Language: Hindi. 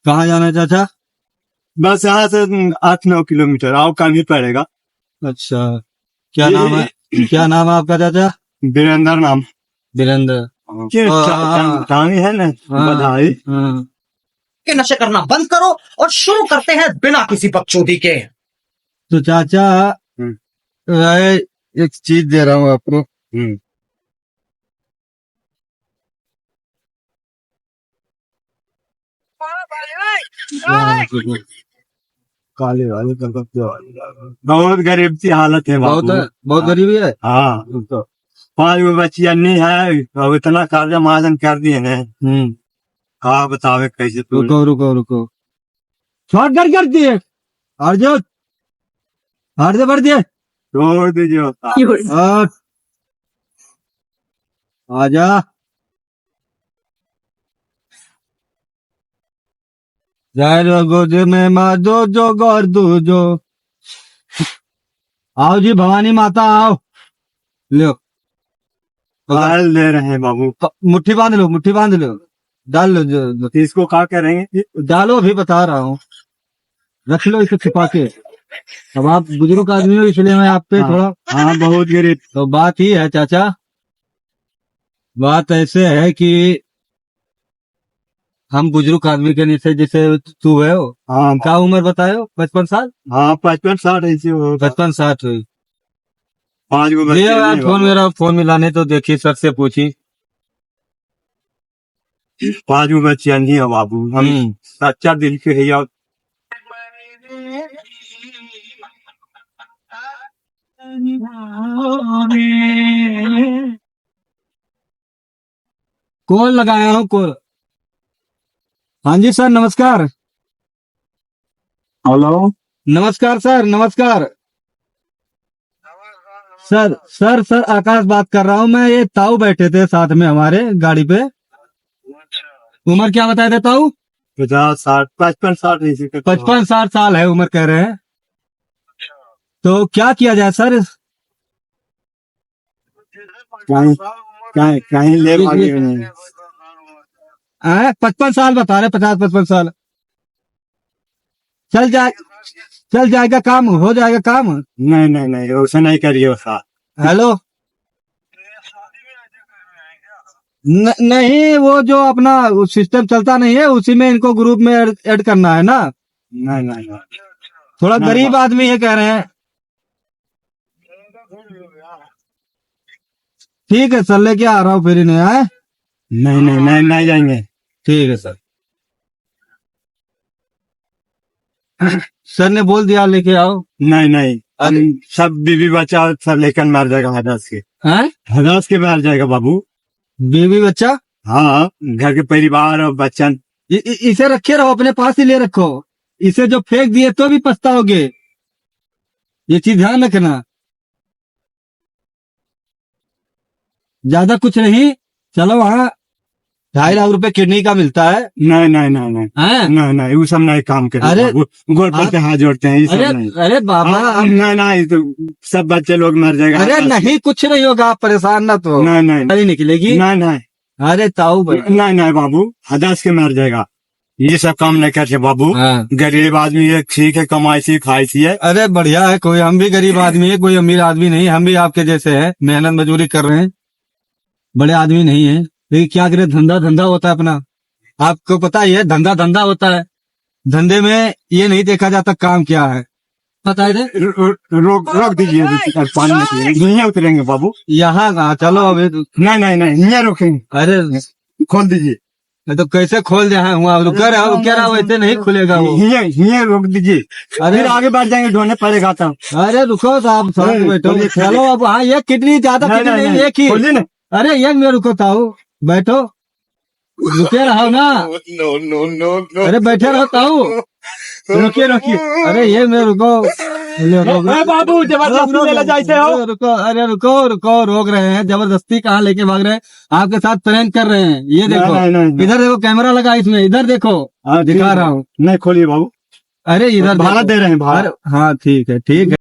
कहाँ जाना है चाचा? बस यहाँ से 8-9 किलोमीटर आओ, कम ही पड़ेगा। अच्छा, क्या नाम है? क्या नाम है आपका चाचा? वीरेंद्र नाम। वीरेंद्र। टांगी है ना, बधाई। के नशे करना बंद करो और शुरू करते हैं बिना किसी बकचोदी के। तो चाचा मैं एक चीज दे रहा हूँ आपको। काले वाले बहुत गरीब की हालत है बाबू। बहुत गरीबी है। हाँ, तो 5 गो बच्चियां नहीं है, अब इतना कर्जा महाजन कर दिए ना। हाँ, बतावे कैसे। रुको रुको रुको, शॉर्ट कर दिए। अर्जुन हट बढ़ दिए, छोड़ दीजिए। आजा। जय गोद में माँ दो जो गौर दो जो। आओ जी भवानी माता आओ, लो काल दे रहे हैं बाबू। मुट्ठी बांध लो, मुट्ठी बांध लो, डाल लो जो इसको क्या करेंगे? डालो, अभी बता रहा हूँ, रख लो इसे छिपा के। अब आप बुजुर्ग आदमी हो इसलिए मैं आप पे थोड़ा। हाँ, बहुत गरीब। तो बात ही है चाचा, बात ऐसे है कि हम बुजुर्ग आदमी के नीचे जैसे तू है हो। हाँ, क्या उम्र बतायो? 55 साल? हाँ, 55-60 ऐसे हो। 55-60 हुई। 5 गो ये यार फोन, मेरा फोन मिलाने तो देखी, सर से पूछी। 5 गो बच्चियां नहीं है बाबू। हम सच्चा दिल के है यार। कॉल लगाया हूँ, कॉल। हाँ जी सर, नमस्कार। हेलो, नमस्कार सर, नमस्कार सर। सर आकाश बात कर रहा हूँ मैं। ये ताऊ बैठे थे साथ में हमारे गाड़ी पे। उम्र क्या बताए थे ताऊ? 50-60, 55-60 ऐसे। 55-60 साल है उम्र कह रहे हैं। तो क्या किया जाए सर? कहीं ले भागे नहीं। 55 साल बता रहे, 50-55 साल। चल जाएगा काम, हो जाएगा काम। नहीं, वैसा नहीं करिए वैसा। हेलो, नहीं, वो जो अपना सिस्टम चलता नहीं है उसी में इनको ग्रुप में ऐड करना है ना। नहीं, थोड़ा गरीब आदमी है कह रहे हैं। ठीक है सर, लेके आ रहा हूँ फिर इन्हें। आए नहीं जाएंगे। ठीक है सर। सर ने बोल दिया लेके आओ। नहीं, सब बीवी बच्चा सब लेकर मार जाएगा। हदास के मार जाएगा बाबू। बीवी बच्चा? हाँ, घर के परिवार और बच्चा। इसे रखे रहो, अपने पास ही ले रखो। इसे जो फेंक दिए तो भी पछताओगे, ये चीज ध्यान रखना। ज्यादा कुछ नहीं, चलो वहाँ 2.5 लाख रुपए किडनी का मिलता है। नहीं, वो सब नहीं काम करते। अरे गोड़ पर हाथ जोड़ते हैं, ये सब नहीं। अरे बाबा, नहीं, तो सब बच्चे लोग मर जाएगा। अरे नहीं, कुछ नहीं होगा, आप परेशान ना तो। नहीं निकलेगी। नहीं, अरे ताऊ भाई, नहीं बाबू, हदास के मर जाएगा। ये सब काम नहीं करते बाबू। गरीब आदमी है, ठीक है, कमाई सी खाई सी है। अरे बढ़िया है, कोई हम भी गरीब आदमी है, कोई अमीर आदमी नहीं। हम भी आपके जैसे हैं, मेहनत मजदूरी कर रहे हैं, बड़े आदमी नहीं है। लेकिन क्या करें, धंधा होता है अपना। आपको पता ही है, धंधा होता है। धंधे में ये नहीं देखा जाता काम क्या है, पता है। रोक दीजिए, पानी नहीं उतरेंगे बाबू। यहाँ चलो अभी। नहीं रोकेंगे। अरे खोल दीजिए। तो कैसे खोल दे? कह रहा वैसे नहीं खुलेगा वो। ये रोक दीजिए, फिर आगे बढ़ जाएंगे, ढूंढने पड़ेगा तो। अरे रुको साहब, बैठो। चलो अब। हाँ, ये किडनी ज्यादा नहीं, एक ही। अरे ये में रुको ताऊ, बैठो, रुके रहो ना। अरे बैठे रहो ताऊ, रुकिए। अरे ये में रुको बाबू, जबरदस्ती ले जाते हो। रुको, अरे रुको, रोक रहे हैं। जबरदस्ती कहाँ लेके भाग रहे हैं? आपके साथ प्रेम कर रहे हैं। ये देखो, इधर देखो, कैमरा लगा इसमें, इधर देखो, दिखा रहा हूँ। नहीं खोलिए बाबू। अरे इधर भाड़ा दे रहे हैं, भाड़ा। हाँ ठीक है।